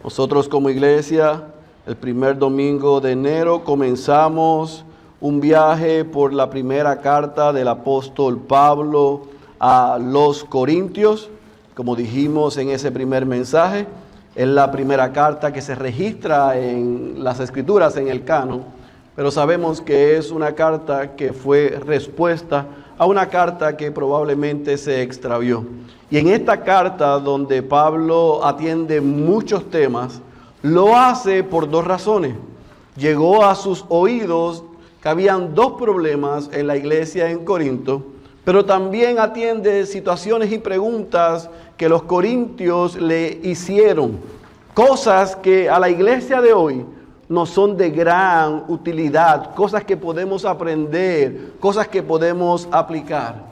Nosotros como iglesia, el primer domingo de enero, comenzamos un viaje por la primera carta del apóstol Pablo a los Corintios. Como dijimos en ese primer mensaje, es la primera carta que se registra en las Escrituras, en el canon, pero sabemos que es una carta que fue respuesta a una carta que probablemente se extravió. Y en esta carta, donde Pablo atiende muchos temas, lo hace por dos razones. Llegó a sus oídos que habían dos problemas en la iglesia en Corinto, pero también atiende situaciones y preguntas que los corintios le hicieron, cosas que a la iglesia de hoy nos son de gran utilidad, cosas que podemos aprender, cosas que podemos aplicar.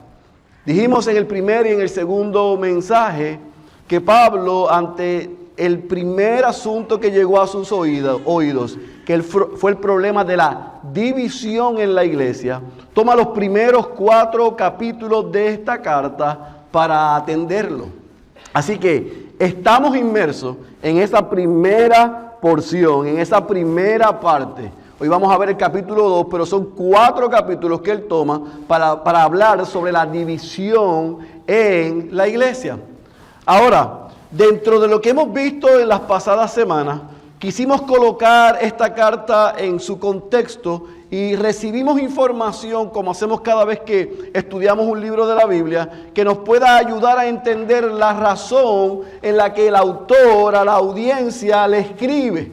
Dijimos en el primer y en el segundo mensaje que Pablo, ante el primer asunto que llegó a sus oídos, que fue el problema de la división en la iglesia, toma los primeros 4 capítulos de esta carta para atenderlo. Así que estamos inmersos en esa primera porción, en esa primera parte. Hoy vamos a ver el capítulo 2, pero son 4 capítulos que él toma para hablar sobre la división en la iglesia. Ahora, dentro de lo que hemos visto en las pasadas semanas, quisimos colocar esta carta en su contexto y recibimos información, como hacemos cada vez que estudiamos un libro de la Biblia, que nos pueda ayudar a entender la razón en la que el autor a la audiencia le escribe.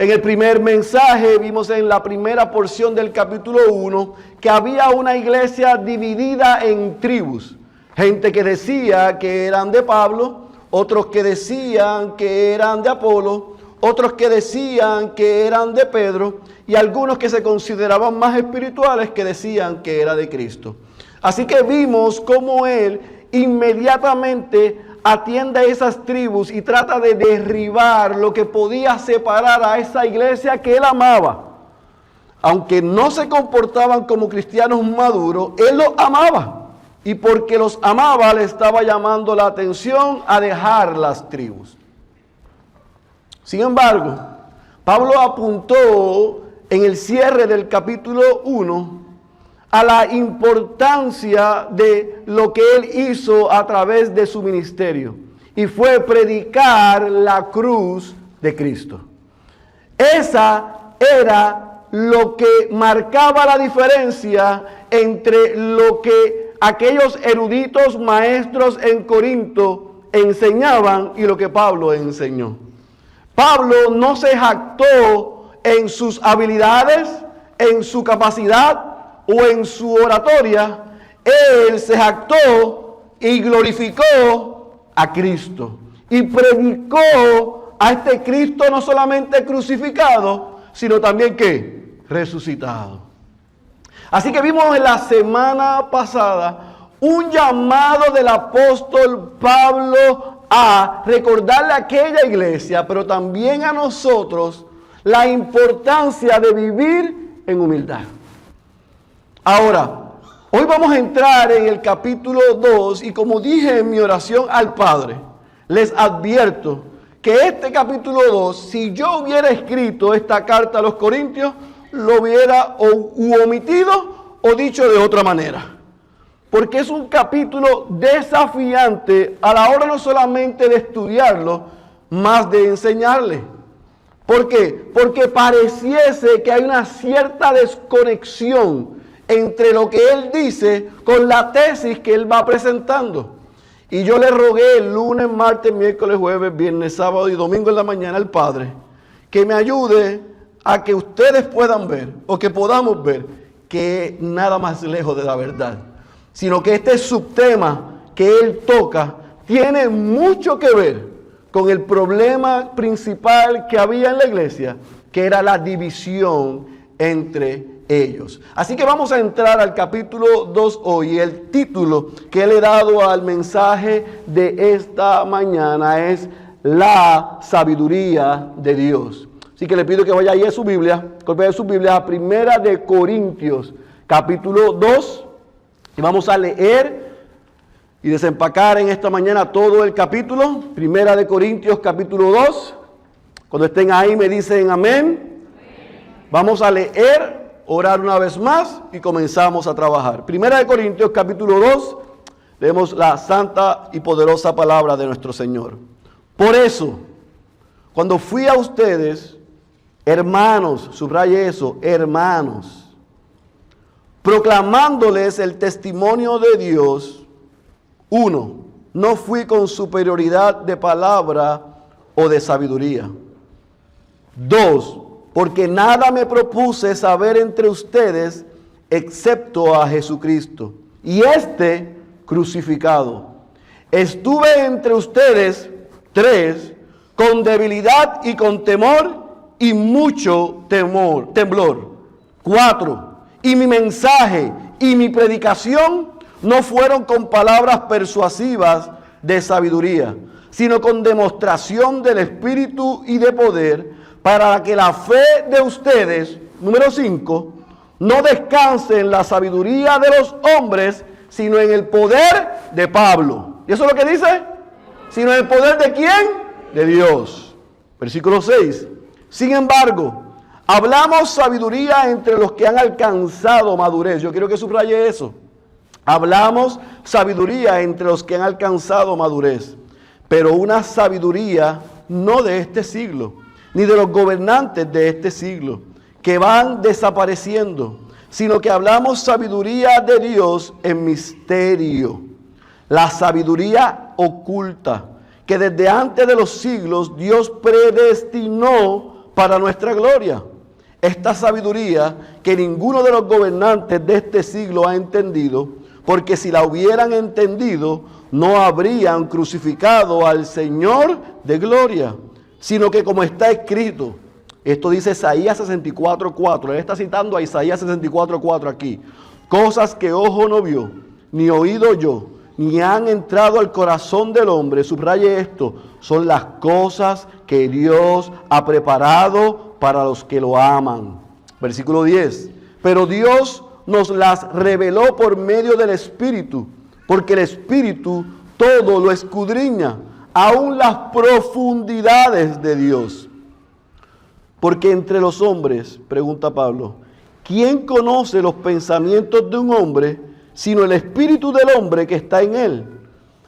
En el primer mensaje vimos en la primera porción del capítulo 1 que había una iglesia dividida en tribus. Gente que decía que eran de Pablo, otros que decían que eran de Apolo, otros que decían que eran de Pedro y algunos que se consideraban más espirituales que decían que era de Cristo. Así que vimos cómo él inmediatamente atiende a esas tribus y trata de derribar lo que podía separar a esa iglesia que él amaba. Aunque no se comportaban como cristianos maduros, él los amaba. Y porque los amaba, le estaba llamando la atención a dejar las tribus. Sin embargo, Pablo apuntó en el cierre del capítulo 1 a la importancia de lo que él hizo a través de su ministerio, y fue predicar la cruz de Cristo. Esa era lo que marcaba la diferencia entre lo que aquellos eruditos maestros en Corinto enseñaban y lo que Pablo enseñó. Pablo no se jactó en sus habilidades, en su capacidad o en su oratoria. Él se jactó y glorificó a Cristo y predicó a este Cristo no solamente crucificado, sino también ¿qué? Resucitado. Así que vimos en la semana pasada un llamado del apóstol Pablo a recordarle a aquella iglesia, pero también a nosotros, la importancia de vivir en humildad. Ahora, hoy vamos a entrar en el capítulo 2 y como dije en mi oración al Padre, les advierto que este capítulo 2, si yo hubiera escrito esta carta a los Corintios, lo hubiera omitido o dicho de otra manera. Porque es un capítulo desafiante a la hora no solamente de estudiarlo, más de enseñarle. ¿Por qué? Porque pareciese que hay una cierta desconexión entre lo que él dice con la tesis que él va presentando. Y yo le rogué el lunes, martes, miércoles, jueves, viernes, sábado y domingo en la mañana al Padre que me ayude a que ustedes puedan ver o que podamos ver que nada más lejos de la verdad, sino que este subtema que él toca tiene mucho que ver con el problema principal que había en la iglesia, que era la división entre ellos. Así que vamos a entrar al capítulo 2 hoy. El título que le he dado al mensaje de esta mañana es La sabiduría de Dios. Así que le pido que vaya ahí a su Biblia, a Primera de Corintios, capítulo 2, y vamos a leer y desempacar en esta mañana todo el capítulo. Primera de Corintios, capítulo 2, Cuando estén ahí me dicen amén. Vamos a leer, orar una vez más y comenzamos a trabajar. Primera de Corintios capítulo 2, leemos la santa y poderosa palabra de nuestro Señor. Por eso, cuando fui a ustedes, hermanos, subraye eso, hermanos, proclamándoles el testimonio de Dios, 1, no fui con superioridad de palabra o de sabiduría. 2, porque nada me propuse saber entre ustedes excepto a Jesucristo y este crucificado. Estuve entre ustedes 3, con debilidad y con temor y mucho temblor. 4, y mi mensaje y mi predicación no fueron con palabras persuasivas de sabiduría, sino con demostración del Espíritu y de poder, para que la fe de ustedes, número 5, no descanse en la sabiduría de los hombres, sino en el poder de Pablo. ¿Y eso es lo que dice? Sino en el poder de ¿quién? De Dios. Versículo 6. Sin embargo, hablamos sabiduría entre los que han alcanzado madurez. Yo quiero que subraye eso. Hablamos sabiduría entre los que han alcanzado madurez, pero una sabiduría no de este siglo, ni de los gobernantes de este siglo, que van desapareciendo, sino que hablamos sabiduría de Dios en misterio, la sabiduría oculta, que desde antes de los siglos Dios predestinó para nuestra gloria. Esta sabiduría que ninguno de los gobernantes de este siglo ha entendido, porque si la hubieran entendido, no habrían crucificado al Señor de gloria, sino que como está escrito, esto dice Isaías 64:4, él está citando a Isaías 64:4 aquí, cosas que ojo no vio, ni oído yo, ni han entrado al corazón del hombre, subraye esto, son las cosas que Dios ha preparado para los que lo aman. Versículo 10, pero Dios nos las reveló por medio del Espíritu, porque el Espíritu todo lo escudriña, aún las profundidades de Dios. Porque entre los hombres, pregunta Pablo, ¿quién conoce los pensamientos de un hombre, sino el espíritu del hombre que está en él?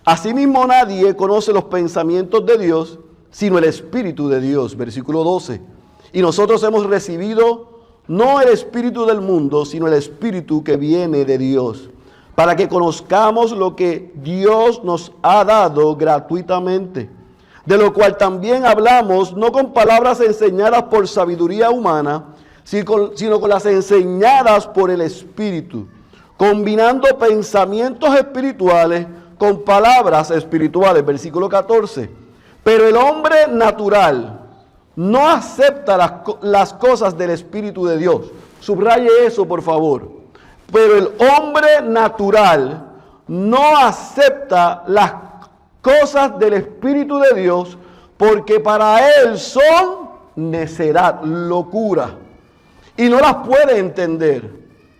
Asimismo nadie conoce los pensamientos de Dios, sino el Espíritu de Dios. Versículo 12. Y nosotros hemos recibido no el espíritu del mundo, sino el Espíritu que viene de Dios, para que conozcamos lo que Dios nos ha dado gratuitamente, de lo cual también hablamos, no con palabras enseñadas por sabiduría humana, sino con las enseñadas por el Espíritu, combinando pensamientos espirituales con palabras espirituales. Versículo 14. Pero el hombre natural no acepta las cosas del Espíritu de Dios. Subraye eso, por favor. Pero el hombre natural no acepta las cosas del Espíritu de Dios, porque para él son necedad, locura, y no las puede entender,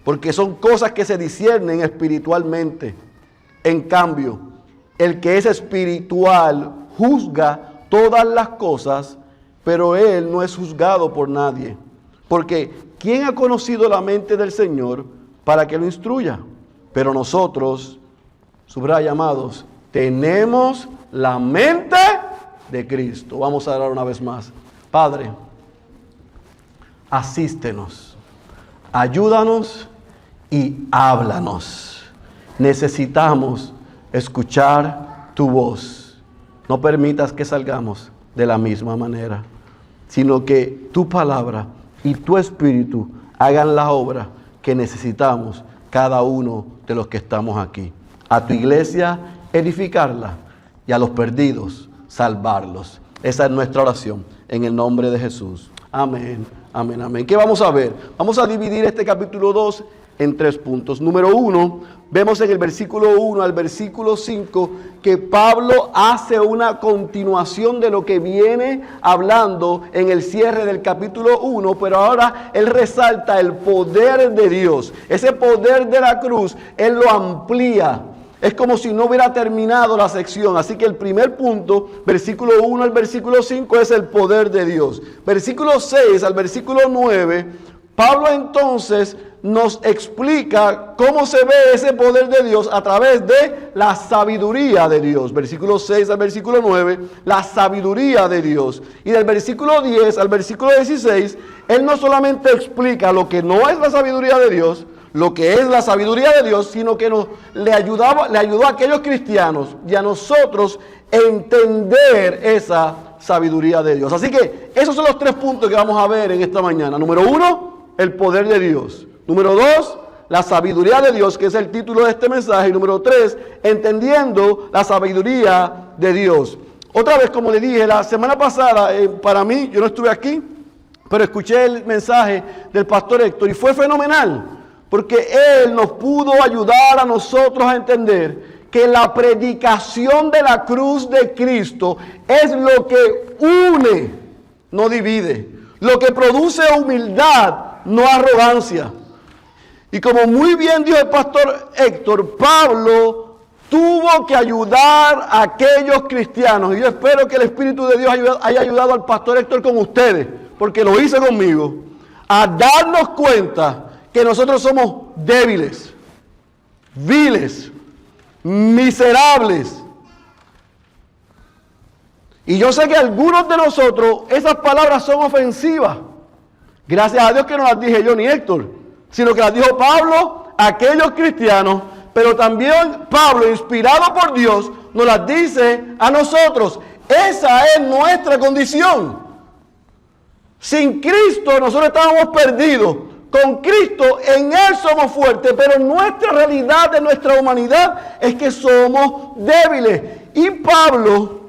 porque son cosas que se disciernen espiritualmente. En cambio, el que es espiritual juzga todas las cosas, pero él no es juzgado por nadie. Porque ¿quién ha conocido la mente del Señor para que lo instruya? Pero nosotros, subraya, amados, tenemos la mente de Cristo. Vamos a orar una vez más. Padre, asístenos, ayúdanos y háblanos. Necesitamos escuchar tu voz. No permitas que salgamos de la misma manera, sino que tu palabra y tu Espíritu hagan la obra que necesitamos cada uno de los que estamos aquí. A tu iglesia edificarla y a los perdidos salvarlos. Esa es nuestra oración en el nombre de Jesús. Amén, amén, amén. ¿Qué vamos a ver? Vamos a dividir este capítulo 2 en 3 puntos. Número 1, vemos en el versículo 1 al versículo 5 que Pablo hace una continuación de lo que viene hablando en el cierre del capítulo 1, pero ahora él resalta el poder de Dios. Ese poder de la cruz, él lo amplía. Es como si no hubiera terminado la sección. Así que el primer punto, versículo 1 al versículo 5, es el poder de Dios. Versículo 6 al versículo 9, Pablo entonces nos explica cómo se ve ese poder de Dios a través de la sabiduría de Dios. Versículo 6 al versículo 9, la sabiduría de Dios. Y del versículo 10 al versículo 16, él no solamente explica lo que no es la sabiduría de Dios, lo que es la sabiduría de Dios, sino que le ayudó a aquellos cristianos y a nosotros entender esa sabiduría de Dios. Así que esos son los 3 puntos que vamos a ver en esta mañana. Número 1, el poder de Dios. Número 2, la sabiduría de Dios, que es el título de este mensaje. Y número 3, entendiendo la sabiduría de Dios. Otra vez, como le dije, la semana pasada, para mí, yo no estuve aquí, pero escuché el mensaje del pastor Héctor y fue fenomenal, porque él nos pudo ayudar a nosotros a entender que la predicación de la cruz de Cristo es lo que une, no divide, lo que produce humildad, no arrogancia. Y como muy bien dijo el pastor Héctor, Pablo tuvo que ayudar a aquellos cristianos. Y yo espero que el Espíritu de Dios haya ayudado al pastor Héctor con ustedes, porque lo hice conmigo, a darnos cuenta que nosotros somos débiles, viles, miserables. Y yo sé que algunos de nosotros esas palabras son ofensivas. Gracias a Dios que no las dije yo ni Héctor, sino que las dijo Pablo a aquellos cristianos, pero también Pablo, inspirado por Dios, nos las dice a nosotros. Esa es nuestra condición. Sin Cristo nosotros estábamos perdidos. Con Cristo en Él somos fuertes, pero nuestra realidad de nuestra humanidad es que somos débiles. Y Pablo,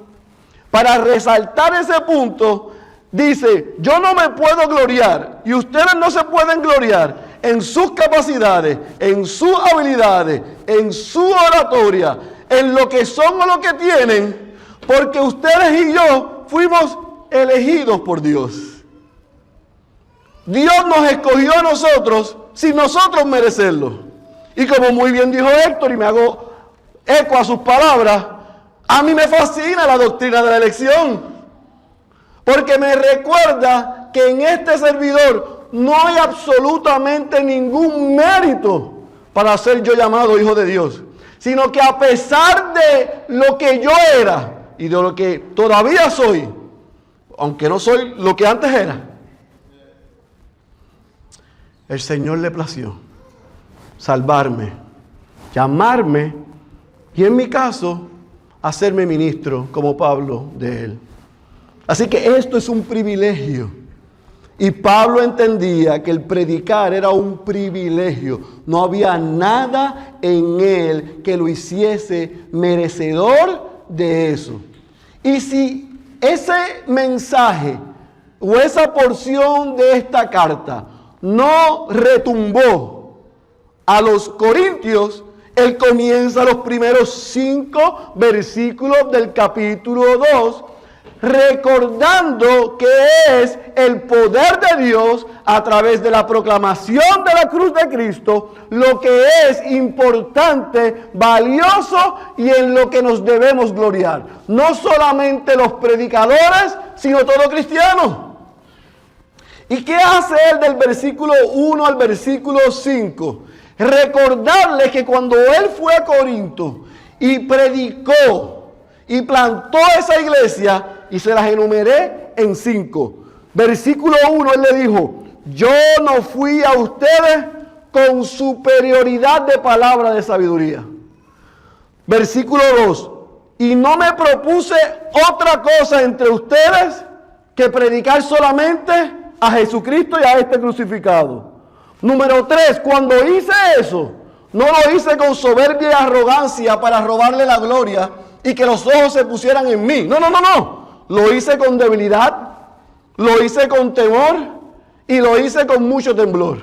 para resaltar ese punto, dice, yo no me puedo gloriar y ustedes no se pueden gloriar en sus capacidades, en sus habilidades, en su oratoria, en lo que son o lo que tienen, porque ustedes y yo fuimos elegidos por Dios. Dios nos escogió a nosotros sin nosotros merecerlo. Y como muy bien dijo Héctor, y me hago eco a sus palabras, a mí me fascina la doctrina de la elección, porque me recuerda que en este servidor no hay absolutamente ningún mérito para ser yo llamado hijo de Dios, sino que a pesar de lo que yo era y de lo que todavía soy, aunque no soy lo que antes era, el Señor le plació salvarme, llamarme y en mi caso hacerme ministro como Pablo de Él. Así que esto es un privilegio. Y Pablo entendía que el predicar era un privilegio. No había nada en él que lo hiciese merecedor de eso. Y si ese mensaje o esa porción de esta carta no retumbó a los corintios, él comienza los primeros 5 versículos del capítulo 2 recordando que es el poder de Dios a través de la proclamación de la cruz de Cristo, lo que es importante, valioso y en lo que nos debemos gloriar. No solamente los predicadores, sino todo cristiano. ¿Y qué hace él del versículo 1 al versículo 5? Recordarles que cuando él fue a Corinto y predicó y plantó esa iglesia, y se las enumeré en 5. Versículo 1, él le dijo, yo no fui a ustedes con superioridad de palabra de sabiduría. Versículo 2, y no me propuse otra cosa entre ustedes que predicar solamente a Jesucristo y a este crucificado. Número 3, cuando hice eso, no lo hice con soberbia y arrogancia para robarle la gloria y que los ojos se pusieran en mí. No. Lo hice con debilidad, lo hice con temor y lo hice con mucho temblor.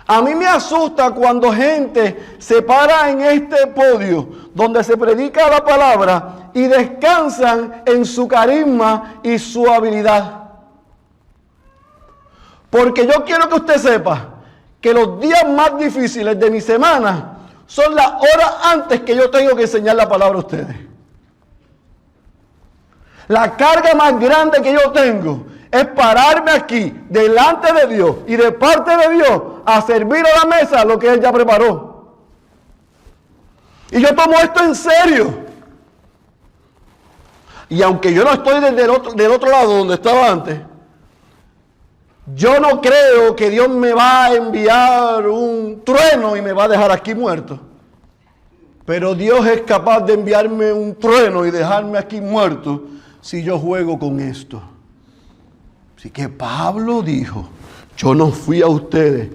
A mí me asusta cuando gente se para en este podio donde se predica la palabra y descansan en su carisma y su habilidad. Porque yo quiero que usted sepa que los días más difíciles de mi semana son las horas antes que yo tengo que enseñar la palabra a ustedes. La carga más grande que yo tengo es pararme aquí, delante de Dios y de parte de Dios, a servir a la mesa lo que Él ya preparó. Y yo tomo esto en serio. Y aunque yo no estoy del otro lado donde estaba antes, yo no creo que Dios me va a enviar un trueno y me va a dejar aquí muerto. Pero Dios es capaz de enviarme un trueno y dejarme aquí muerto si yo juego con esto. Así que Pablo dijo, yo no fui a ustedes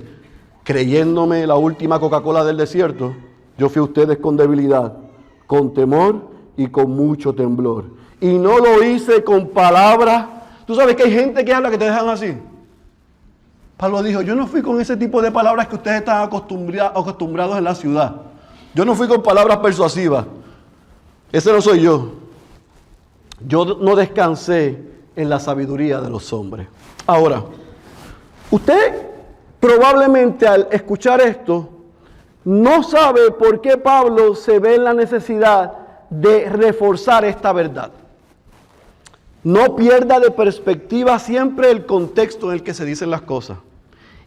creyéndome la última Coca-Cola del desierto. Yo fui a ustedes con debilidad, con temor y con mucho temblor. Y no lo hice con palabras. Tú sabes que hay gente que habla que te dejan así. Pablo dijo, yo no fui con ese tipo de palabras que ustedes están acostumbrados en la ciudad. Yo no fui con palabras persuasivas. Ese no soy yo. Yo no descansé en la sabiduría de los hombres. Ahora, usted probablemente al escuchar esto, no sabe por qué Pablo se ve en la necesidad de reforzar esta verdad. No pierda de perspectiva siempre el contexto en el que se dicen las cosas.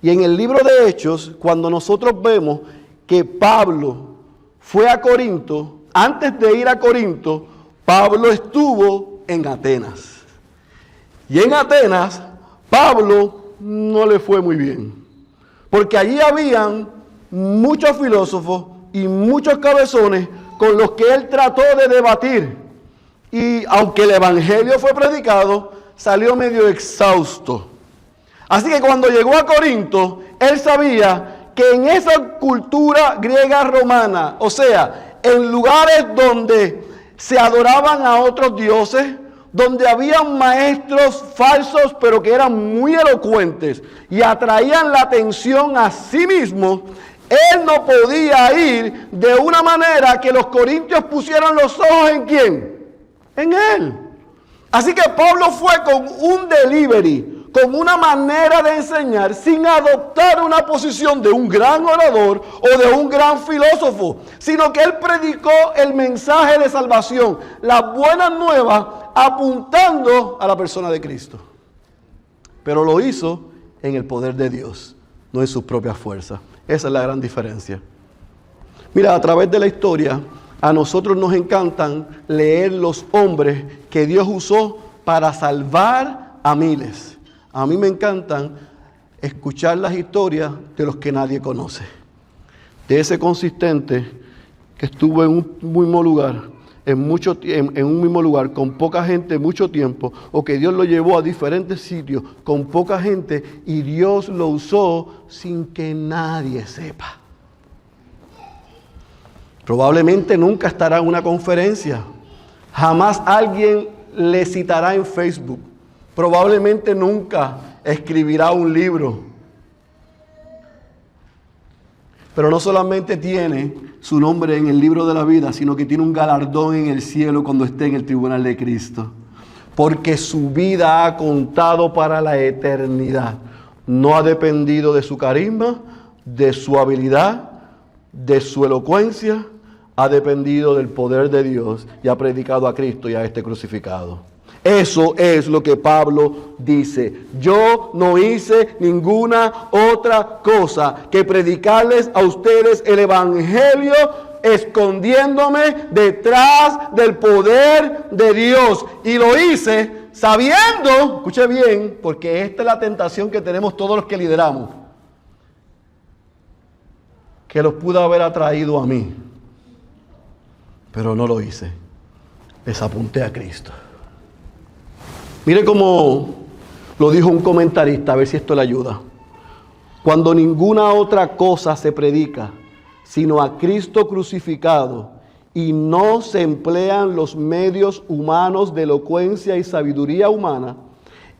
Y en el libro de Hechos, cuando nosotros vemos que Pablo fue a Corinto, antes de ir a Corinto, Pablo estuvo en Atenas. Y en Atenas, Pablo no le fue muy bien. Porque allí habían muchos filósofos y muchos cabezones con los que él trató de debatir. Y aunque el evangelio fue predicado, salió medio exhausto. Así que cuando llegó a Corinto, él sabía que en esa cultura griega romana, o sea, en lugares donde se adoraban a otros dioses, donde habían maestros falsos, pero que eran muy elocuentes y atraían la atención a sí mismos, él no podía ir de una manera que los corintios pusieran los ojos ¿en quién? En él. Así que Pablo fue con un delivery, con una manera de enseñar, sin adoptar una posición de un gran orador o de un gran filósofo, sino que él predicó el mensaje de salvación, las buenas nuevas, apuntando a la persona de Cristo. Pero lo hizo en el poder de Dios, no en sus propias fuerzas. Esa es la gran diferencia. Mira, a través de la historia, a nosotros nos encantan leer los hombres que Dios usó para salvar a miles. A mí me encantan escuchar las historias de los que nadie conoce. De ese consistente que estuvo en un mismo lugar, en un mismo lugar, con poca gente, mucho tiempo, o que Dios lo llevó a diferentes sitios con poca gente y Dios lo usó sin que nadie sepa. Probablemente nunca estará en una conferencia, jamás alguien le citará en Facebook, probablemente nunca escribirá un libro. Pero no solamente tiene su nombre en el libro de la vida, sino que tiene un galardón en el cielo cuando esté en el tribunal de Cristo. Porque su vida ha contado para la eternidad. No ha dependido de su carisma, de su habilidad, de su elocuencia. Ha dependido del poder de Dios y ha predicado a Cristo y a este crucificado. Eso es lo que Pablo dice. Yo no hice ninguna otra cosa que predicarles a ustedes el evangelio escondiéndome detrás del poder de Dios. Y lo hice sabiendo, escuche bien, porque esta es la tentación que tenemos todos los que lideramos, que los pudo haber atraído a mí. Pero no lo hice. Les apunté a Cristo. Mire cómo lo dijo un comentarista, a ver si esto le ayuda. Cuando ninguna otra cosa se predica, sino a Cristo crucificado, y no se emplean los medios humanos de elocuencia y sabiduría humana,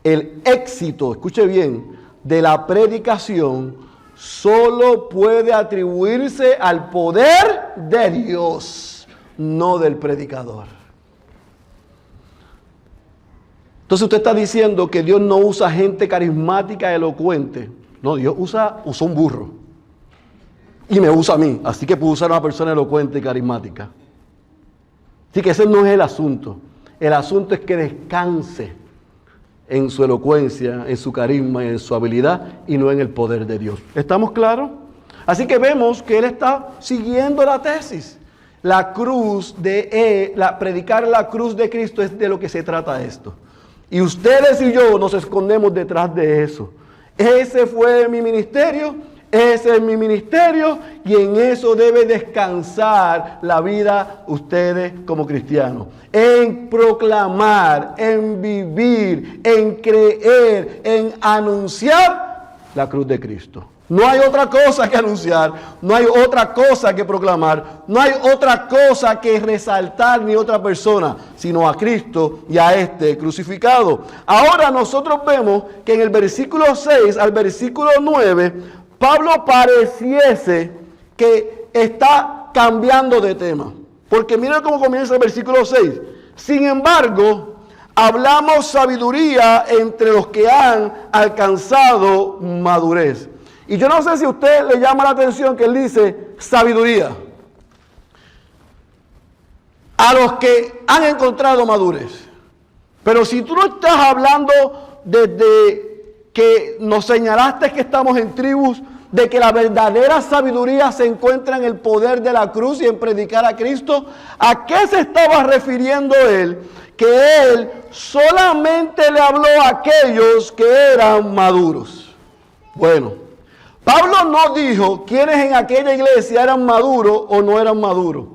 el éxito, escuche bien, de la predicación solo puede atribuirse al poder de Dios, no del predicador. Entonces usted está diciendo que Dios no usa gente carismática, elocuente. No, Dios usa un burro. y me usa a mí. Así que puedo usar a una persona elocuente y carismática. Así que ese no es el asunto. El asunto es que descanse en su elocuencia, en su carisma y en su habilidad y no en el poder de Dios. ¿Estamos claros? Así que vemos que él está siguiendo la tesis. La cruz predicar la cruz de Cristo es de lo que se trata esto. Y ustedes y yo nos escondemos detrás de eso. Ese fue mi ministerio, ese es mi ministerio y en eso debe descansar la vida ustedes como cristianos. En proclamar, en vivir, en creer, en anunciar la cruz de Cristo. No hay otra cosa que anunciar, no hay otra cosa que proclamar, no hay otra cosa que resaltar ni otra persona, sino a Cristo y a este crucificado. Ahora nosotros vemos que en el versículo 6 al versículo 9, Pablo pareciese que está cambiando de tema. Porque miren cómo comienza el versículo 6. Sin embargo, hablamos sabiduría entre los que han alcanzado madurez. Y yo no sé si a usted le llama la atención que él dice sabiduría. A los que han encontrado madurez. Pero si tú no estás hablando desde que nos señalaste que estamos en tribus, de que la verdadera sabiduría se encuentra en el poder de la cruz y en predicar a Cristo, ¿a qué se estaba refiriendo él? Que él solamente le habló a aquellos que eran maduros. Bueno, Pablo no dijo quiénes en aquella iglesia eran maduros o no eran maduros.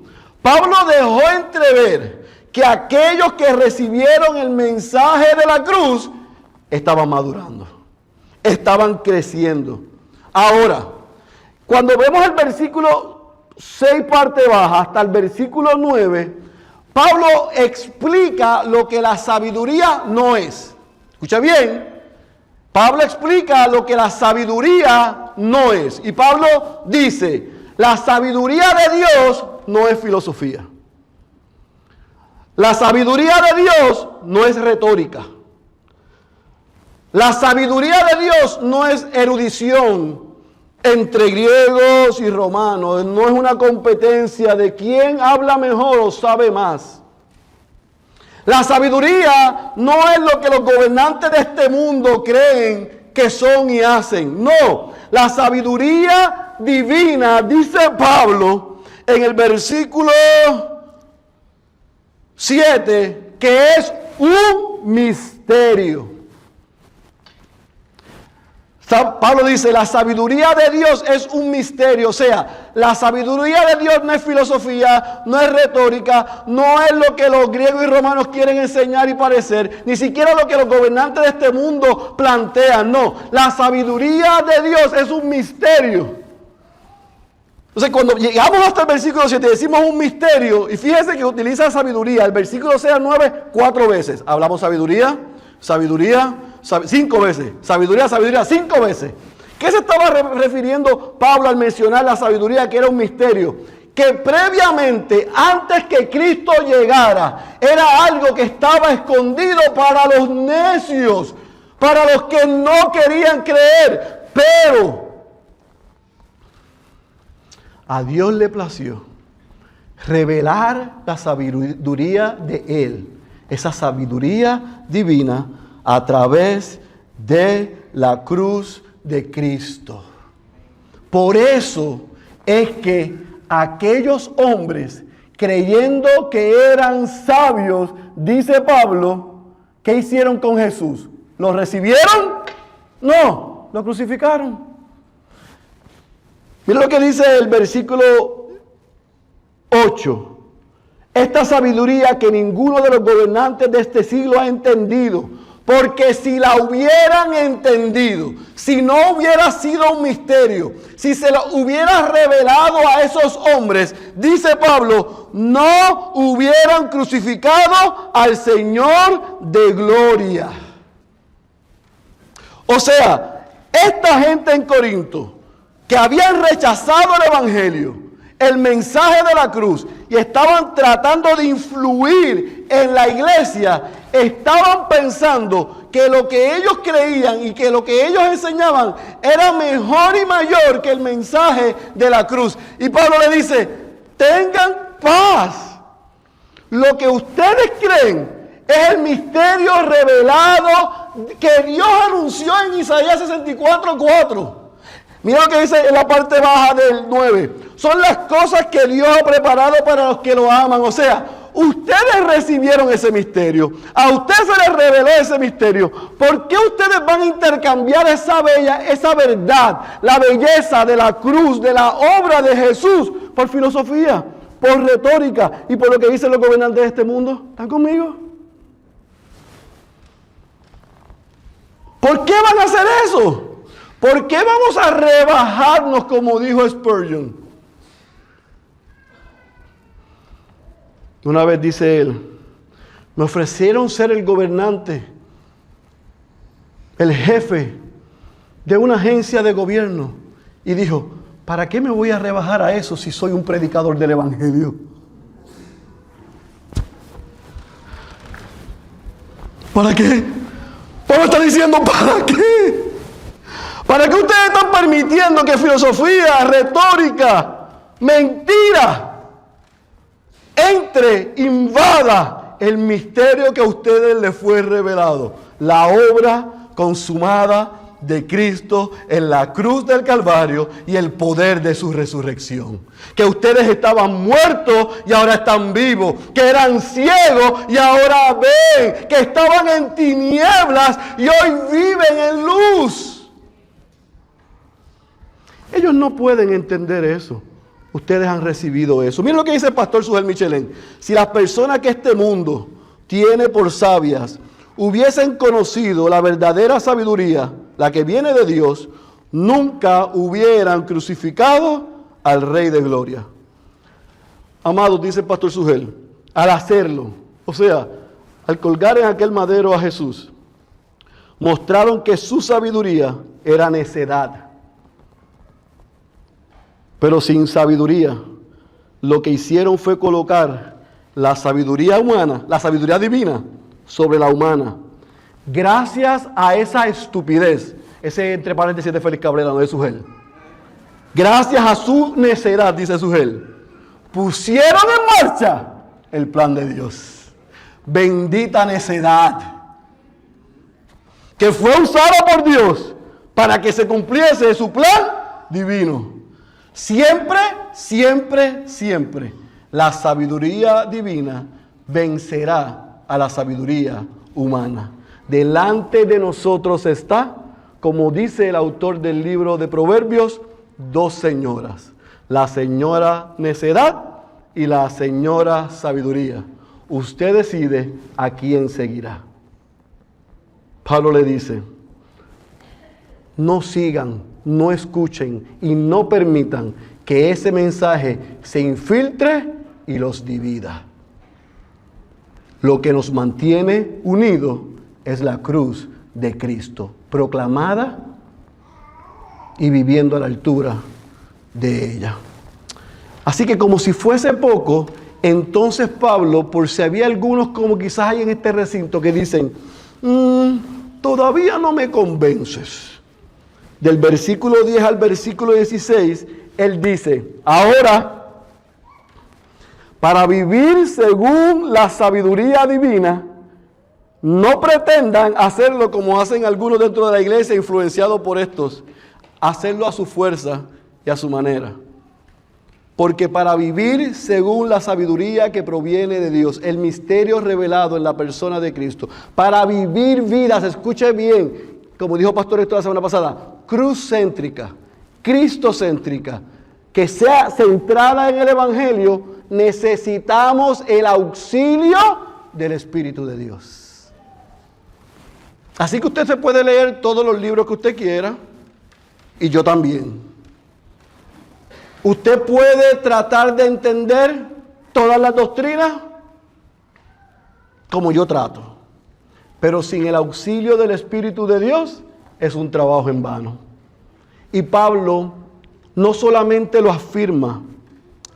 Pablo dejó entrever que aquellos que recibieron el mensaje de la cruz estaban madurando, estaban creciendo. Ahora, cuando vemos el versículo 6 parte baja hasta el versículo 9, Pablo explica lo que la sabiduría no es. Escucha bien. Pablo explica lo que la sabiduría no es. Y Pablo dice, la sabiduría de Dios no es filosofía. La sabiduría de Dios no es retórica. La sabiduría de Dios no es erudición entre griegos y romanos. No es una competencia de quién habla mejor o sabe más. La sabiduría no es lo que los gobernantes de este mundo creen que son y hacen. No, la sabiduría divina, dice Pablo en el versículo 7, que es un misterio. Pablo dice, la sabiduría de Dios es un misterio. O sea, la sabiduría de Dios no es filosofía, no es retórica, no es lo que los griegos y romanos quieren enseñar y parecer, ni siquiera lo que los gobernantes de este mundo plantean. No, la sabiduría de Dios es un misterio. Entonces, cuando llegamos hasta el versículo 7, decimos un misterio, y fíjese que utiliza sabiduría, el versículo 6 al 9, 4 veces. Hablamos sabiduría, sabiduría, 5 veces, sabiduría, sabiduría, 5 veces. ¿Qué se estaba refiriendo Pablo al mencionar la sabiduría, que era un misterio? Que previamente, antes que Cristo llegara, era algo que estaba escondido para los necios, para los que no querían creer. Pero a Dios le plació revelar la sabiduría de Él, esa sabiduría divina, a través de la cruz de Cristo. Por eso es que aquellos hombres, creyendo que eran sabios, dice Pablo, ¿qué hicieron con Jesús? ¿Lo recibieron? No, lo crucificaron. Mira lo que dice el versículo 8. Esta sabiduría que ninguno de los gobernantes de este siglo ha entendido. Porque si la hubieran entendido, si no hubiera sido un misterio, si se lo hubiera revelado a esos hombres, dice Pablo, no hubieran crucificado al Señor de gloria. O sea, esta gente en Corinto, que habían rechazado el Evangelio, el mensaje de la cruz, y estaban tratando de influir en la iglesia, estaban pensando que lo que ellos creían y que lo que ellos enseñaban era mejor y mayor que el mensaje de la cruz. Y Pablo le dice, tengan paz. Lo que ustedes creen es el misterio revelado que Dios anunció en Isaías 64:4. Mira lo que dice en la parte baja del 9. Son las cosas que Dios ha preparado para los que lo aman. O sea, ustedes recibieron ese misterio. A ustedes se les reveló ese misterio. ¿Por qué ustedes van a intercambiar esa verdad, la belleza de la cruz, de la obra de Jesús, por filosofía, por retórica y por lo que dicen los gobernantes de este mundo? ¿Están conmigo? ¿Por qué van a hacer eso? ¿Por qué vamos a rebajarnos, como dijo Spurgeon? Una vez dice él, me ofrecieron ser el gobernante, el jefe de una agencia de gobierno. Y dijo, ¿para qué me voy a rebajar a eso si soy un predicador del evangelio? ¿Para qué? Pablo está diciendo, ¿para qué? ¿Para qué ustedes están permitiendo que filosofía, retórica, mentira, invada el misterio que a ustedes les fue revelado? La obra consumada de Cristo en la cruz del Calvario y el poder de su resurrección. Que ustedes estaban muertos y ahora están vivos. Que eran ciegos y ahora ven. Que estaban en tinieblas y hoy viven en luz. Ellos no pueden entender eso. Ustedes han recibido eso. Miren lo que dice el pastor Sujel Michelén. Si las personas que este mundo tiene por sabias hubiesen conocido la verdadera sabiduría, la que viene de Dios, nunca hubieran crucificado al Rey de Gloria. Amados, dice el pastor Sujel, al hacerlo, o sea, al colgar en aquel madero a Jesús, mostraron que su sabiduría era necedad. Pero sin sabiduría, lo que hicieron fue colocar la sabiduría humana, la sabiduría divina, sobre la humana. Gracias a esa estupidez, ese entre paréntesis de Félix Cabrera, no de Sujel. Gracias a su necedad, dice Sujel, pusieron en marcha el plan de Dios. Bendita necedad, que fue usada por Dios para que se cumpliese su plan divino. Siempre, siempre, siempre, la sabiduría divina vencerá a la sabiduría humana. Delante de nosotros está, como dice el autor del libro de Proverbios, dos señoras. La señora necedad y la señora sabiduría. Usted decide a quién seguirá. Pablo le dice, no sigan, no escuchen y no permitan que ese mensaje se infiltre y los divida. Lo que nos mantiene unidos es la cruz de Cristo, proclamada y viviendo a la altura de ella. Así que como si fuese poco, entonces Pablo, por si había algunos como quizás hay en este recinto que dicen, todavía no me convences. Del versículo 10 al versículo 16, él dice, ahora, para vivir según la sabiduría divina, no pretendan hacerlo como hacen algunos dentro de la iglesia, influenciados por estos, hacerlo a su fuerza y a su manera. Porque para vivir según la sabiduría que proviene de Dios, el misterio revelado en la persona de Cristo, para vivir vidas, escuche bien, como dijo Pastor Héctor la semana pasada, cruz-céntrica, Cristo-céntrica, que sea centrada en el Evangelio, necesitamos el auxilio del Espíritu de Dios. Así que usted se puede leer todos los libros que usted quiera, y yo también. Usted puede tratar de entender todas las doctrinas como yo trato, pero sin el auxilio del Espíritu de Dios es un trabajo en vano. Y Pablo no solamente lo afirma,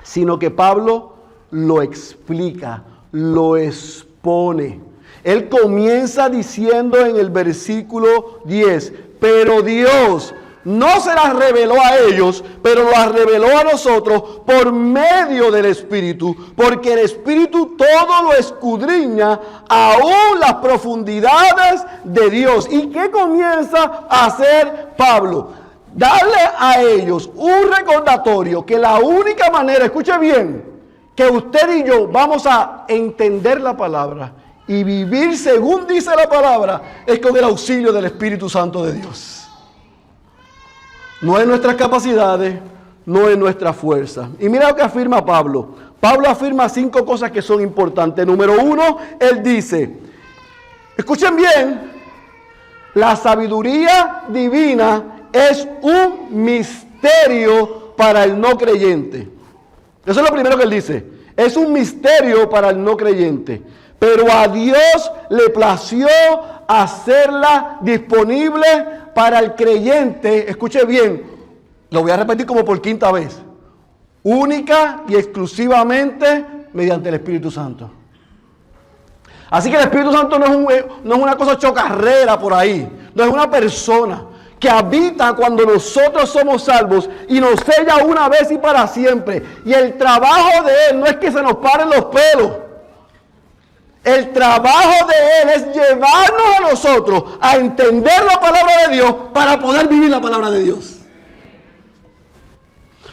sino que Pablo lo explica, lo expone. Él comienza diciendo en el versículo 10, pero Dios no se las reveló a ellos, pero las reveló a nosotros por medio del Espíritu, porque el Espíritu todo lo escudriña, aún las profundidades de Dios. ¿Y qué comienza a hacer Pablo? Darle a ellos un recordatorio que la única manera, escuche bien, que usted y yo vamos a entender la palabra y vivir según dice la palabra, es con el auxilio del Espíritu Santo de Dios. No es nuestras capacidades, no es nuestra fuerza. Y mira lo que afirma Pablo. Pablo afirma 5 cosas que son importantes. Número 1, él dice, escuchen bien, la sabiduría divina es un misterio para el no creyente. Eso es lo primero que él dice. Es un misterio para el no creyente. Pero a Dios le plació hacerla disponible para el creyente. Escuche bien, lo voy a repetir como por 5ª vez. Única y exclusivamente mediante el Espíritu Santo. Así que el Espíritu Santo no es una cosa chocarrera por ahí. No es una persona que habita cuando nosotros somos salvos y nos sella una vez y para siempre. Y el trabajo de Él no es que se nos paren los pelos. El trabajo de Él es llevarnos a nosotros a entender la palabra de Dios para poder vivir la palabra de Dios.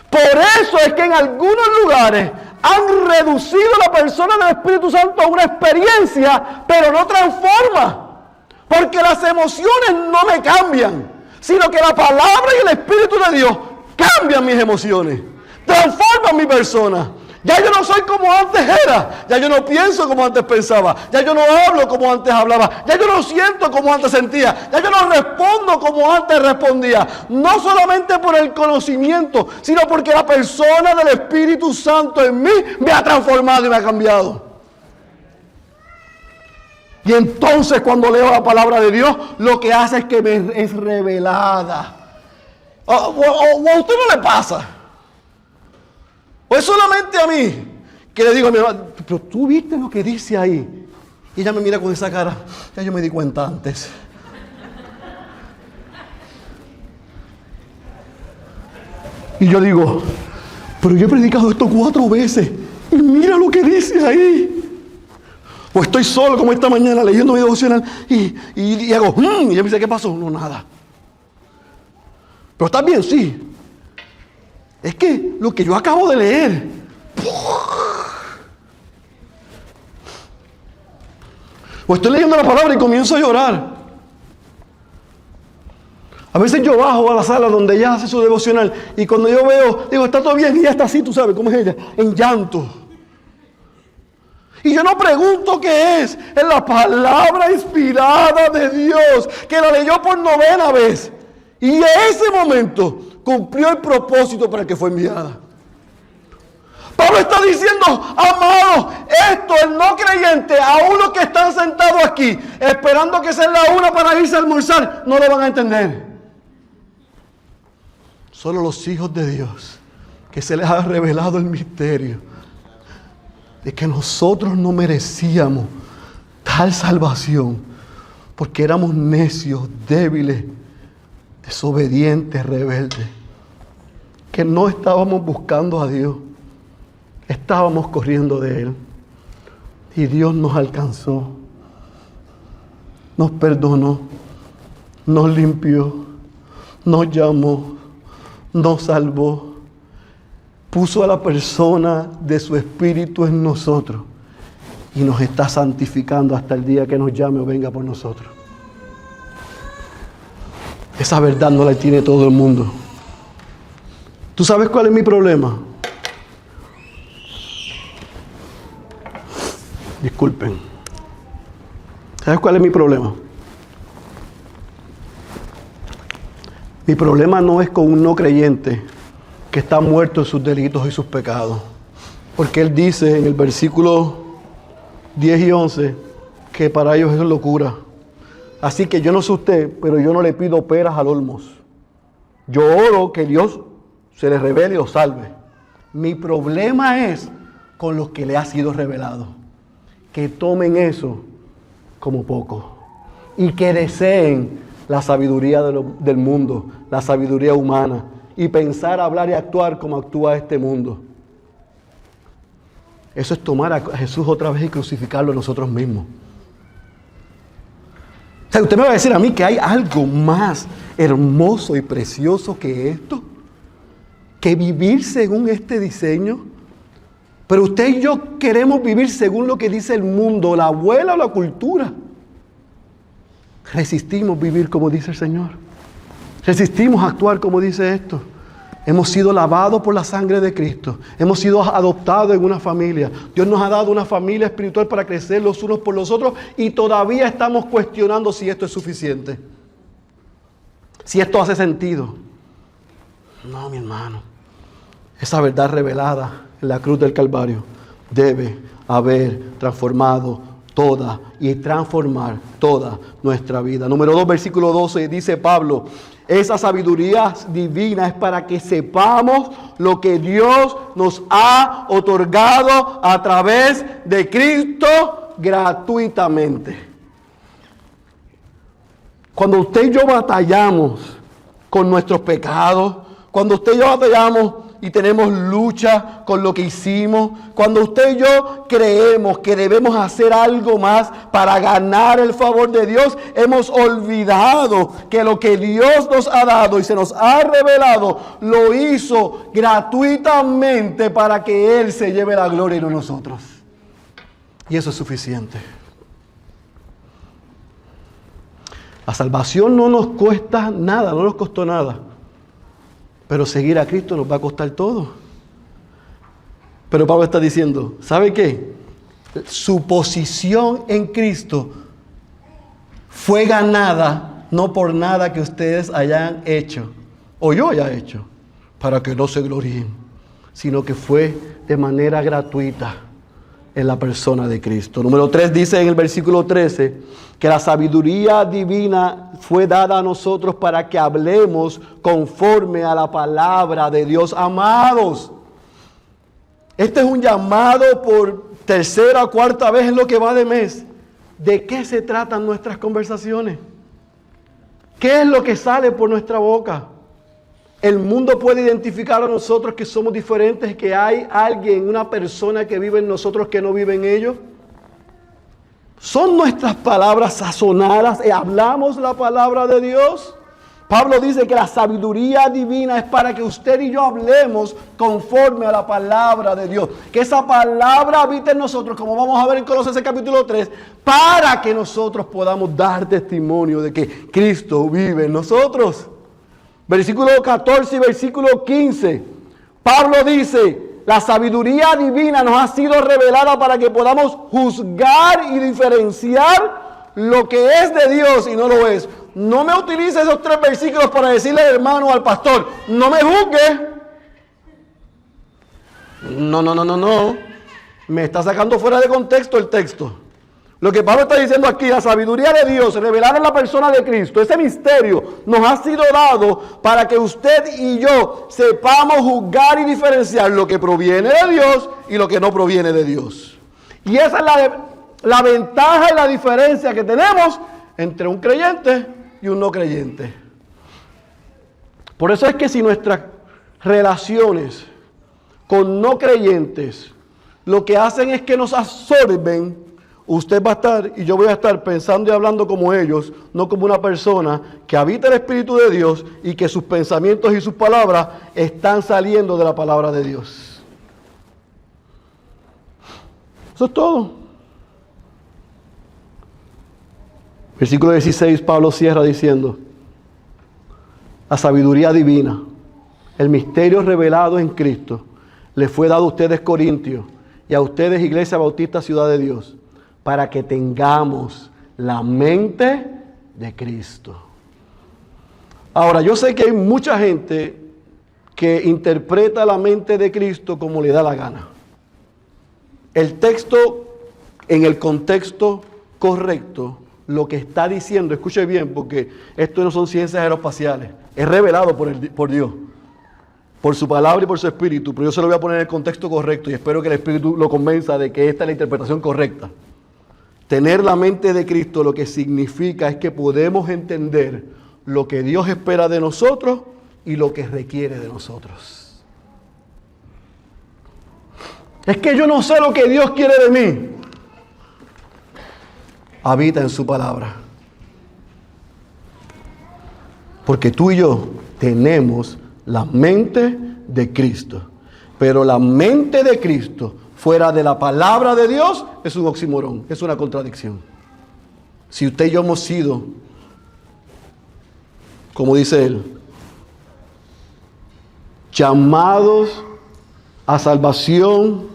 Por eso es que en algunos lugares han reducido la persona del Espíritu Santo a una experiencia, pero no transforma. Porque las emociones no me cambian, sino que la palabra y el Espíritu de Dios cambian mis emociones, transforman mi persona. Ya yo no soy como antes era, ya yo no pienso como antes pensaba, ya yo no hablo como antes hablaba, ya yo no siento como antes sentía, ya yo no respondo como antes respondía. No solamente por el conocimiento, sino porque la persona del Espíritu Santo en mí me ha transformado y me ha cambiado. Y entonces cuando leo la palabra de Dios, lo que hace es que me es revelada. O a usted no le pasa. O es solamente a mí que le digo a mi mamá, pero tú viste lo que dice ahí. Y ella me mira con esa cara, ya yo me di cuenta antes. Y yo digo, pero yo he predicado esto 4 veces y mira lo que dice ahí. O estoy solo como esta mañana leyendo mi devocional y hago, y ella me dice, ¿qué pasó? No, nada. Pero está bien, sí. Es que lo que yo acabo de leer, o estoy leyendo la palabra y comienzo a llorar. A veces yo bajo a la sala donde ella hace su devocional y cuando yo veo, digo, está todo bien, y ella está así, tú sabes cómo es ella, en llanto. Y yo no pregunto qué es la palabra inspirada de Dios, que la leyó por 9ª vez. Y en ese momento cumplió el propósito para el que fue enviada. Pablo está diciendo, amados, esto el no creyente, aún los que están sentados aquí, esperando que sea la 1 para irse a almorzar, no lo van a entender. Solo los hijos de Dios, que se les ha revelado el misterio de que nosotros no merecíamos tal salvación, porque éramos necios, débiles, desobedientes, rebeldes, que no estábamos buscando a Dios, estábamos corriendo de Él. Y Dios nos alcanzó, nos perdonó, nos limpió, nos llamó, nos salvó, puso a la persona de su Espíritu en nosotros y nos está santificando hasta el día que nos llame o venga por nosotros. Esa verdad no la tiene todo el mundo. ¿Tú sabes cuál es mi problema? Disculpen. ¿Sabes cuál es mi problema? Mi problema no es con un no creyente que está muerto en sus delitos y sus pecados. Porque Él dice en el versículo 10 y 11 que para ellos es locura. Así que yo no sé usted, pero yo no le pido peras al olmos. Yo oro que Dios se les revele o salve. Mi problema es con los que le ha sido revelado. Que tomen eso como poco. Y que deseen la sabiduría del mundo, la sabiduría humana, y pensar, hablar y actuar como actúa este mundo. Eso es tomar a Jesús otra vez y crucificarlo nosotros mismos. O sea, usted me va a decir a mí que hay algo más hermoso y precioso que esto, que vivir según este diseño. Pero usted y yo queremos vivir según lo que dice el mundo, la abuela o la cultura. Resistimos vivir como dice el Señor. Resistimos actuar como dice esto. Hemos sido lavados por la sangre de Cristo. Hemos sido adoptados en una familia. Dios nos ha dado una familia espiritual para crecer los unos por los otros y todavía estamos cuestionando si esto es suficiente. Si esto hace sentido. No, mi hermano. Esa verdad revelada en la cruz del Calvario debe haber transformado toda y transformar toda nuestra vida. Número 2, versículo 12, dice Pablo: esa sabiduría divina es para que sepamos lo que Dios nos ha otorgado a través de Cristo gratuitamente. Cuando usted y yo batallamos con nuestros pecados, cuando usted y yo batallamos y tenemos lucha con lo que hicimos, cuando usted y yo creemos que debemos hacer algo más para ganar el favor de Dios, hemos olvidado que lo que Dios nos ha dado y se nos ha revelado, lo hizo gratuitamente para que Él se lleve la gloria y no nosotros. Y eso es suficiente. La salvación no nos cuesta nada, no nos costó nada. Pero seguir a Cristo nos va a costar todo. Pero Pablo está diciendo, ¿sabe qué? Su posición en Cristo fue ganada no por nada que ustedes hayan hecho o yo haya hecho, para que no se gloríen, sino que fue de manera gratuita en la persona de Cristo. Número 3 dice en el versículo 13 que la sabiduría divina fue dada a nosotros para que hablemos conforme a la palabra de Dios. Amados, este es un llamado por tercera o cuarta vez en lo que va de mes. ¿De qué se tratan nuestras conversaciones? ¿Qué es lo que sale por nuestra boca? El mundo puede identificar a nosotros que somos diferentes, que hay alguien, una persona que vive en nosotros que no vive en ellos. ¿Son nuestras palabras sazonadas? ¿Hablamos la palabra de Dios? Pablo dice que la sabiduría divina es para que usted y yo hablemos conforme a la palabra de Dios. Que esa palabra habite en nosotros, como vamos a ver en Colosenses capítulo 3, para que nosotros podamos dar testimonio de que Cristo vive en nosotros. Versículo 14 y versículo 15. Pablo dice: la sabiduría divina nos ha sido revelada para que podamos juzgar y diferenciar lo que es de Dios y no lo es. No me utilice esos 3 versículos para decirle al hermano o al pastor: no me juzgue. No. Me está sacando fuera de contexto el texto. Lo que Pablo está diciendo aquí, la sabiduría de Dios revelada en la persona de Cristo, ese misterio nos ha sido dado para que usted y yo sepamos juzgar y diferenciar lo que proviene de Dios y lo que no proviene de Dios. Y esa es la ventaja y la diferencia que tenemos entre un creyente y un no creyente. Por eso es que si nuestras relaciones con no creyentes lo que hacen es que nos absorben, usted va a estar y yo voy a estar pensando y hablando como ellos, no como una persona que habita el Espíritu de Dios y que sus pensamientos y sus palabras están saliendo de la palabra de Dios. Eso es todo. Versículo 16, Pablo cierra diciendo: la sabiduría divina, el misterio revelado en Cristo, le fue dado a ustedes, Corintios, y a ustedes, Iglesia Bautista Ciudad de Dios, para que tengamos la mente de Cristo. Ahora, yo sé que hay mucha gente que interpreta la mente de Cristo como le da la gana. El texto, en el contexto correcto, lo que está diciendo, escuche bien, porque esto no son ciencias aeroespaciales, es revelado por Dios, por su palabra y por su Espíritu, pero yo se lo voy a poner en el contexto correcto y espero que el Espíritu lo convenza de que esta es la interpretación correcta. Tener la mente de Cristo lo que significa es que podemos entender lo que Dios espera de nosotros y lo que requiere de nosotros. Es que yo no sé lo que Dios quiere de mí. Habita en su palabra. Porque tú y yo tenemos la mente de Cristo. Pero la mente de Cristo fuera de la palabra de Dios es un oxímoron, es una contradicción. Si usted y yo hemos sido, como dice él, llamados a salvación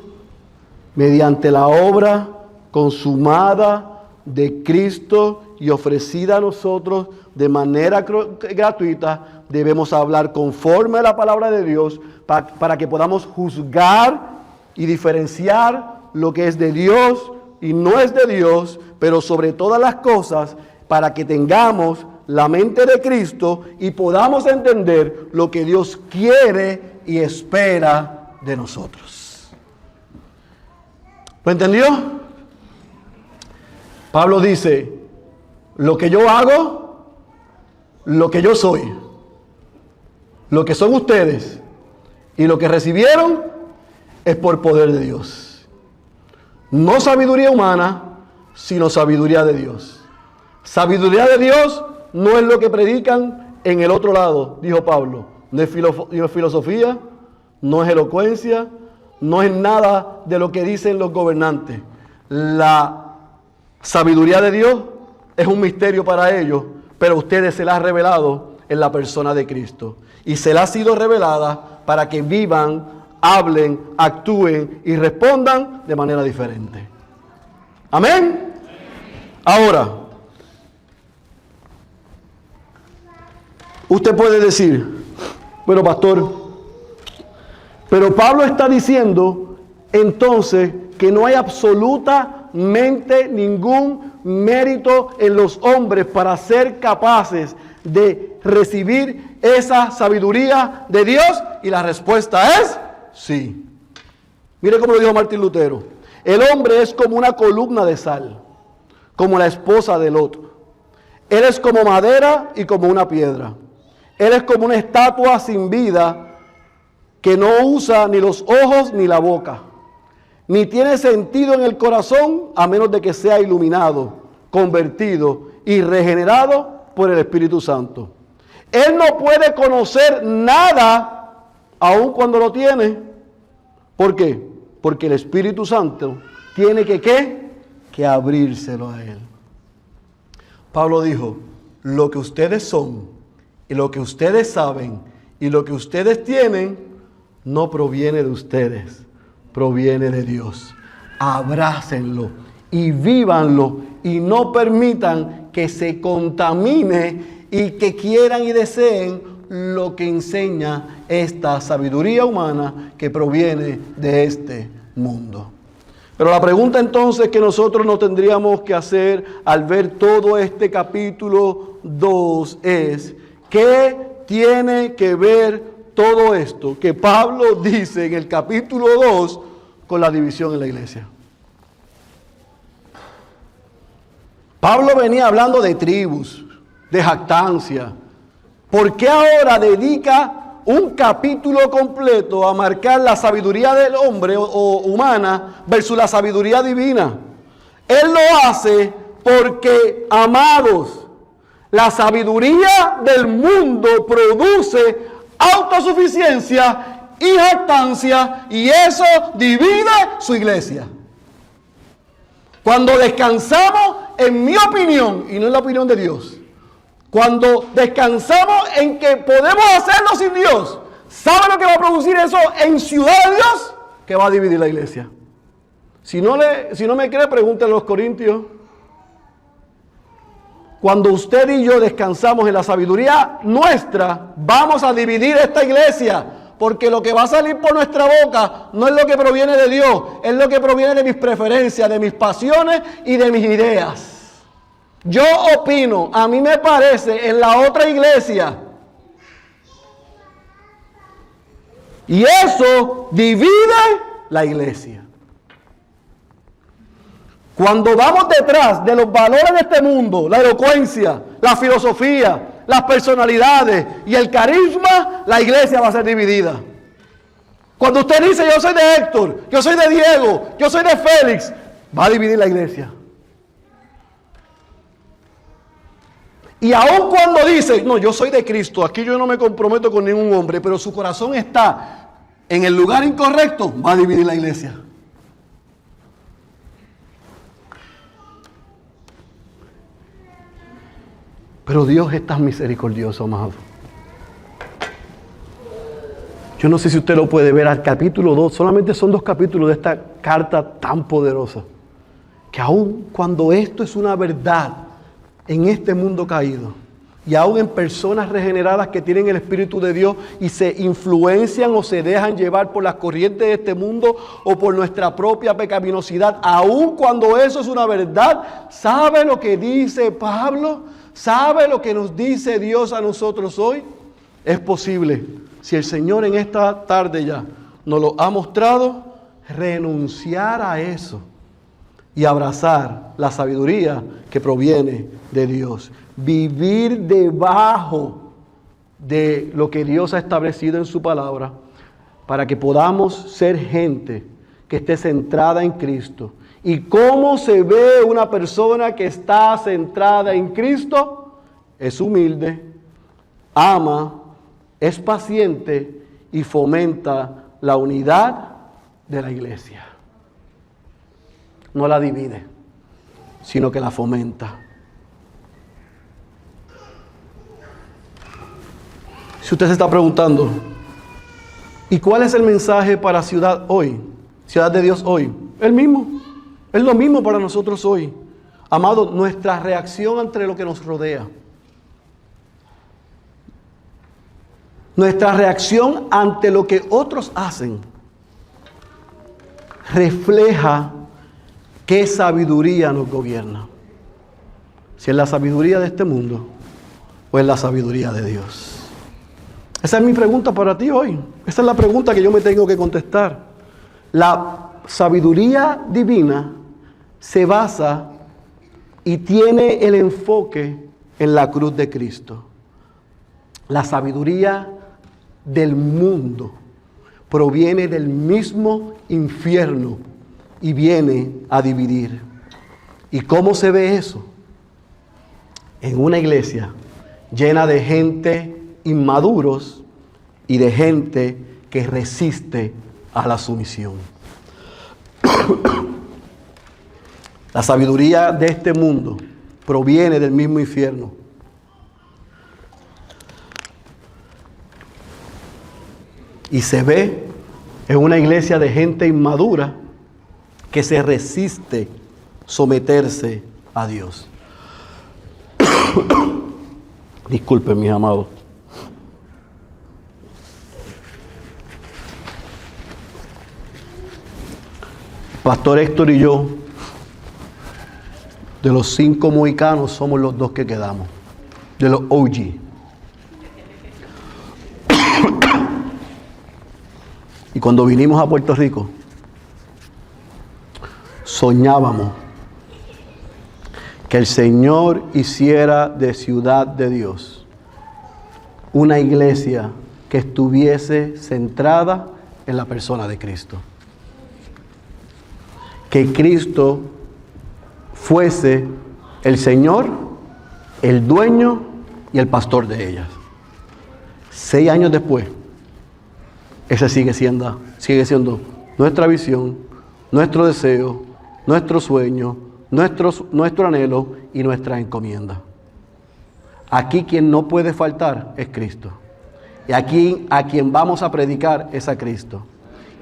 mediante la obra consumada de Cristo y ofrecida a nosotros de manera gratuita, debemos hablar conforme a la palabra de Dios para que podamos juzgar y diferenciar lo que es de Dios y no es de Dios, pero sobre todas las cosas, para que tengamos la mente de Cristo y podamos entender lo que Dios quiere y espera de nosotros. ¿Lo entendió? Pablo dice, lo que yo hago, lo que yo soy, lo que son ustedes y lo que recibieron, es por poder de Dios. No sabiduría humana, sino sabiduría de Dios. Sabiduría de Dios no es lo que predican en el otro lado, dijo Pablo. No es filosofía, no es elocuencia, no es nada de lo que dicen los gobernantes. La sabiduría de Dios es un misterio para ellos, pero a ustedes se la ha revelado en la persona de Cristo. Y se la ha sido revelada para que vivan, hablen, actúen y respondan de manera diferente. Amén. Ahora, usted puede decir, bueno, pastor, pero Pablo está diciendo entonces que no hay absolutamente ningún mérito en los hombres para ser capaces de recibir esa sabiduría de Dios, y la respuesta es sí. Mire cómo lo dijo Martín Lutero. El hombre es como una columna de sal, como la esposa del otro. Él es como madera y como una piedra. Él es como una estatua sin vida que no usa ni los ojos ni la boca, ni tiene sentido en el corazón a menos de que sea iluminado, convertido y regenerado por el Espíritu Santo. Él no puede conocer nada aun cuando lo tiene. ¿Por qué? Porque el Espíritu Santo tiene que abrírselo a él. Pablo dijo, lo que ustedes son y lo que ustedes saben y lo que ustedes tienen no proviene de ustedes, proviene de Dios. Abrácenlo y vívanlo y no permitan que se contamine y que quieran y deseen lo que enseña esta sabiduría humana que proviene de este mundo. Pero la pregunta entonces que nosotros nos tendríamos que hacer al ver todo este capítulo 2 es, ¿qué tiene que ver todo esto que Pablo dice en el capítulo 2 con la división en la iglesia? Pablo venía hablando de tribus, de jactancia. ¿Por qué ahora dedica un capítulo completo a marcar la sabiduría del hombre o humana versus la sabiduría divina? Él lo hace porque, amados, la sabiduría del mundo produce autosuficiencia y jactancia, y eso divide su iglesia. Cuando descansamos, en mi opinión, y no en la opinión de Dios, cuando descansamos en que podemos hacerlo sin Dios, ¿sabe lo que va a producir eso en ciudad de Dios? Que va a dividir la iglesia. Si no me cree, pregúntale a los corintios. Cuando usted y yo descansamos en la sabiduría nuestra, vamos a dividir esta iglesia. Porque lo que va a salir por nuestra boca no es lo que proviene de Dios, es lo que proviene de mis preferencias, de mis pasiones y de mis ideas. Yo opino, a mí me parece, en la otra iglesia. Y eso divide la iglesia. Cuando vamos detrás de los valores de este mundo, la elocuencia, la filosofía, las personalidades y el carisma, la iglesia va a ser dividida. Cuando usted dice yo soy de Héctor, yo soy de Diego, yo soy de Félix, va a dividir la iglesia. Y aun cuando dice, no, yo soy de Cristo, aquí yo no me comprometo con ningún hombre, pero su corazón está en el lugar incorrecto, va a dividir la iglesia. Pero Dios es tan misericordioso, amado. Yo no sé si usted lo puede ver al capítulo 2, solamente son 2 capítulos de esta carta tan poderosa, que aun cuando esto es una verdad en este mundo caído, y aún en personas regeneradas que tienen el Espíritu de Dios y se influencian o se dejan llevar por las corrientes de este mundo o por nuestra propia pecaminosidad, aun cuando eso es una verdad, ¿sabe lo que dice Pablo? ¿Sabe lo que nos dice Dios a nosotros hoy? Es posible, si el Señor en esta tarde ya nos lo ha mostrado, renunciar a eso y abrazar la sabiduría que proviene de Dios. Vivir debajo de lo que Dios ha establecido en su palabra para que podamos ser gente que esté centrada en Cristo. ¿Y cómo se ve una persona que está centrada en Cristo? Es humilde, ama, es paciente y fomenta la unidad de la iglesia. No la divide, sino que la fomenta. Si usted se está preguntando, ¿y cuál es el mensaje para Ciudad hoy? Ciudad de Dios hoy. El mismo. Es lo mismo para nosotros hoy. Amado, nuestra reacción ante lo que nos rodea. Nuestra reacción ante lo que otros hacen refleja qué sabiduría nos gobierna. Si es la sabiduría de este mundo o es la sabiduría de Dios. Esa es mi pregunta para ti hoy. Esa es la pregunta que yo me tengo que contestar. La sabiduría divina se basa y tiene el enfoque en la cruz de Cristo. La sabiduría del mundo proviene del mismo infierno y viene a dividir. ¿Y cómo se ve eso? En una iglesia llena de gente inmaduros y de gente que resiste a la sumisión. La sabiduría de este mundo proviene del mismo infierno. Y se ve en una iglesia de gente inmadura que se resiste someterse a Dios. Disculpen, mis amados. Pastor Héctor y yo, de los 5 mohicanos, somos los 2 que quedamos, de los OG. Y cuando vinimos a Puerto Rico, soñábamos que el Señor hiciera de Ciudad de Dios una iglesia que estuviese centrada en la persona de Cristo. Que Cristo fuese el Señor, el dueño y el pastor de ellas. 6 años después, ese sigue siendo nuestra visión, nuestro deseo, nuestro sueño, nuestro anhelo y nuestra encomienda. Aquí quien no puede faltar es Cristo. Y aquí a quien vamos a predicar es a Cristo.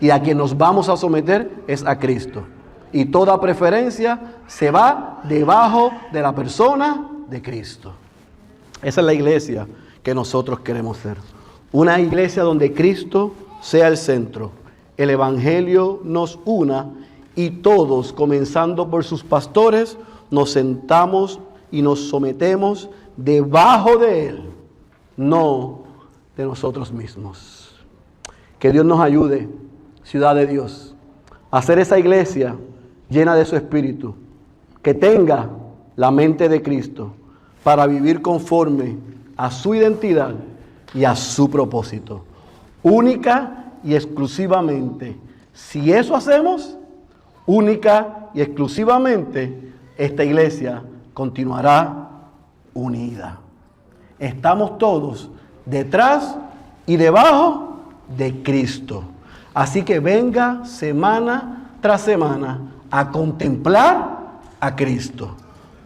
Y a quien nos vamos a someter es a Cristo. Y toda preferencia se va debajo de la persona de Cristo. Esa es la iglesia que nosotros queremos ser. Una iglesia donde Cristo sea el centro, el evangelio nos una y todos, comenzando por sus pastores, nos sentamos y nos sometemos debajo de Él, no de nosotros mismos. Que Dios nos ayude, Ciudad de Dios, a hacer esa iglesia llena de su Espíritu, que tenga la mente de Cristo para vivir conforme a su identidad y a su propósito. Única y exclusivamente, si eso hacemos, única y exclusivamente, esta iglesia continuará unida. Estamos todos detrás y debajo de Cristo. Así que venga semana tras semana a contemplar a Cristo.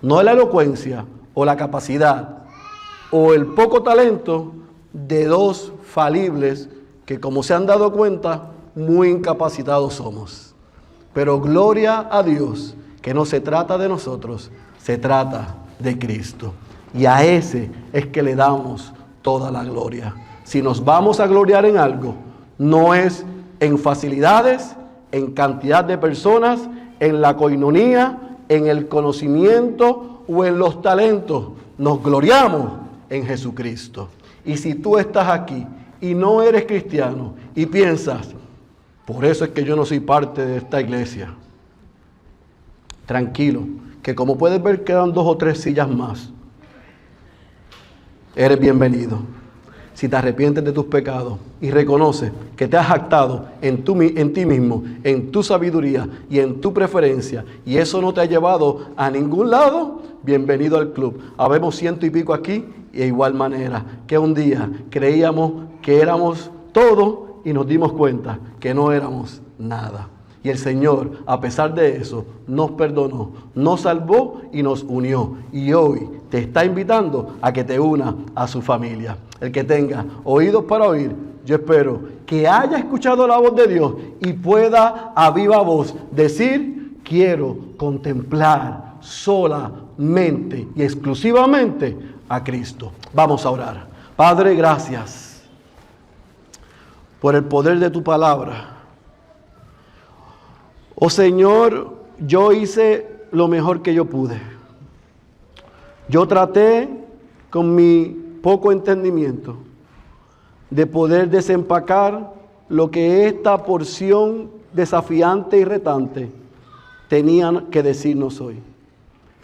No la elocuencia o la capacidad o el poco talento de dos falibles que, como se han dado cuenta, muy incapacitados somos. Pero gloria a Dios que no se trata de nosotros, se trata de Cristo. Y a ese es que le damos toda la gloria. Si nos vamos a gloriar en algo, no es en facilidades, en cantidad de personas, en la coinonía, en el conocimiento o en los talentos. Nos gloriamos en Jesucristo. Y si tú estás aquí y no eres cristiano y piensas, por eso es que yo no soy parte de esta iglesia, tranquilo, que como puedes ver quedan 2 o 3 sillas más. Eres bienvenido. Si te arrepientes de tus pecados y reconoces que te has jactado en ti mismo, en tu sabiduría y en tu preferencia, y eso no te ha llevado a ningún lado, bienvenido al club. Habemos 100 y pico aquí, y de igual manera que un día creíamos que éramos todo y nos dimos cuenta que no éramos nada. Y el Señor, a pesar de eso, nos perdonó, nos salvó y nos unió. Y hoy te está invitando a que te una a su familia. El que tenga oídos para oír, yo espero que haya escuchado la voz de Dios y pueda a viva voz decir, quiero contemplar solamente y exclusivamente a Cristo. Vamos a orar. Padre, gracias por el poder de tu palabra. Oh Señor, yo hice lo mejor que yo pude. Yo traté con mi poco entendimiento de poder desempacar lo que esta porción desafiante y retante tenía que decirnos hoy.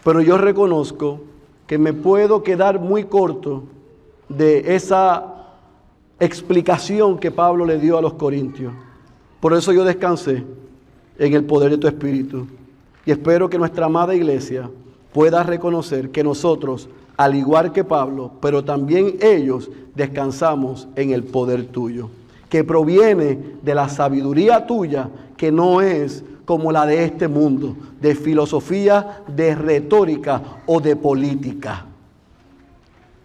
Pero yo reconozco que me puedo quedar muy corto de esa explicación que Pablo le dio a los corintios. Por eso yo descansé en el poder de tu Espíritu. Y espero que nuestra amada iglesia pueda reconocer que nosotros, al igual que Pablo, pero también ellos, descansamos en el poder tuyo, que proviene de la sabiduría tuya, que no es como la de este mundo, de filosofía, de retórica o de política.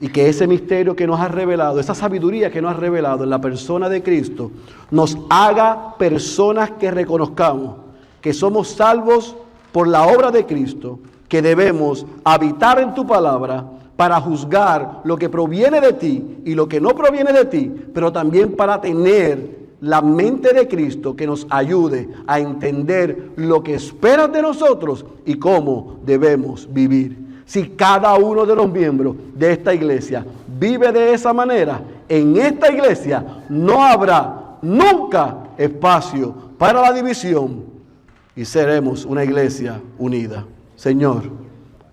Y que ese misterio que nos has revelado, esa sabiduría que nos has revelado en la persona de Cristo, nos haga personas que reconozcamos que somos salvos por la obra de Cristo, que debemos habitar en tu palabra para juzgar lo que proviene de ti y lo que no proviene de ti, pero también para tener la mente de Cristo que nos ayude a entender lo que esperas de nosotros y cómo debemos vivir. Si cada uno de los miembros de esta iglesia vive de esa manera, en esta iglesia no habrá nunca espacio para la división y seremos una iglesia unida. Señor,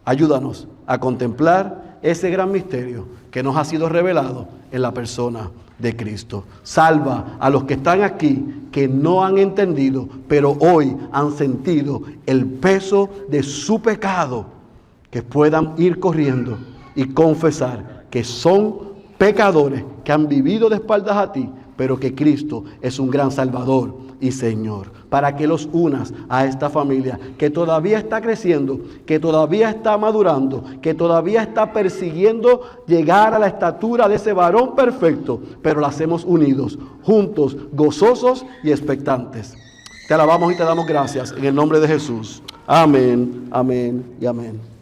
ayúdanos a contemplar ese gran misterio que nos ha sido revelado en la persona de Cristo. Salva a los que están aquí, que no han entendido, pero hoy han sentido el peso de su pecado, que puedan ir corriendo y confesar que son pecadores, que han vivido de espaldas a ti, pero que Cristo es un gran Salvador y Señor, para que los unas a esta familia que todavía está creciendo, que todavía está madurando, que todavía está persiguiendo llegar a la estatura de ese varón perfecto, pero la hacemos unidos, juntos, gozosos y expectantes. Te alabamos y te damos gracias en el nombre de Jesús. Amén, amén y amén.